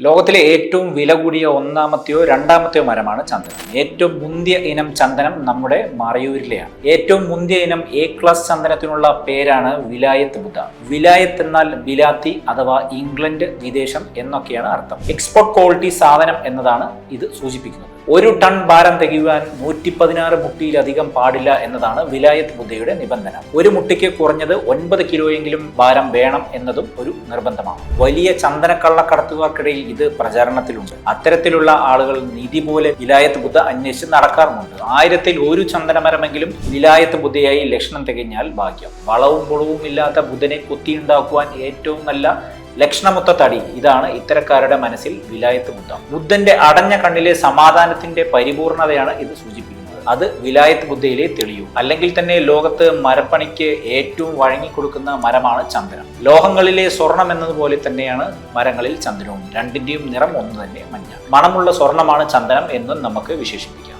ലോകത്തിലെ ഏറ്റവും വില കൂടിയ ഒന്നാമത്തെയോ രണ്ടാമത്തെയോ മരമാണ് ചന്ദനം. ഏറ്റവും മുന്തിയ ഇനം ചന്ദനം നമ്മുടെ മറയൂരിലെയാണ്. ഏറ്റവും മുന്തിയ ഇനം എ ക്ലാസ് ചന്ദനത്തിനുള്ള പേരാണ് വിലായത്ത് ബുദ്ധ. വിലായത്ത് എന്നാൽ ബിലാത്തി അഥവാ ഇംഗ്ലണ്ട്, വിദേശം എന്നൊക്കെയാണ് അർത്ഥം. എക്സ്പോർട്ട് ക്വാളിറ്റി സാധനം എന്നതാണ് ഇത് സൂചിപ്പിക്കുന്നത്. ഒരു ടൺ ഭാരം തികയുവാൻ 116 മുട്ടിയിലധികം പാടില്ല എന്നതാണ് വിലായത്ത് ബുദ്ധയുടെ നിബന്ധന. ഒരു മുട്ടിക്ക് കുറഞ്ഞത് 9 കിലോയെങ്കിലും ഭാരം വേണം എന്നതും ഒരു നിർബന്ധമാണ്. വലിയ ചന്ദനക്കള്ളക്കടത്തുകാർക്കിടയിൽ ഇത് പ്രചാരണത്തിലുണ്ട്. അത്തരത്തിലുള്ള ആളുകൾ നിധി പോലെ വിലായത്ത് ബുദ്ധ അന്വേഷിച്ച് നടക്കാറുമുണ്ട്. 1000-ൽ ഒരു ചന്ദനമരമെങ്കിലും വിലായത്ത് ബുദ്ധയായി ലക്ഷണം തികഞ്ഞാൽ ഭാഗ്യം. വളവും പൊളവും ഇല്ലാത്ത ബുദ്ധനെ കുത്തിയുണ്ടാക്കുവാൻ ഏറ്റവും നല്ല ലക്ഷണമൊത്ത തടി, ഇതാണ് ഇത്തരക്കാരുടെ മനസ്സിൽ വിലായത്ത് ബുദ്ധ. ബുദ്ധന്റെ അടഞ്ഞ കണ്ണിലെ സമാധാനത്തിന്റെ പരിപൂർണതയാണ് ഇത് സൂചിപ്പിക്കുന്നത്. അത് വിലായത്ത് ബുദ്ധയിലെ തെളിയൂ. അല്ലെങ്കിൽ തന്നെ ലോകത്ത് മരപ്പണിക്ക് ഏറ്റവും വഴങ്ങിക്കൊടുക്കുന്ന മരമാണ് ചന്ദനം. ലോഹങ്ങളിലെ സ്വർണം എന്നതുപോലെ തന്നെയാണ് മരങ്ങളിൽ ചന്ദനവും. രണ്ടിന്റെയും നിറം ഒന്ന് തന്നെ, മഞ്ഞ. മണമുള്ള സ്വർണമാണ് ചന്ദനം എന്നും നമുക്ക് വിശേഷിപ്പിക്കാം.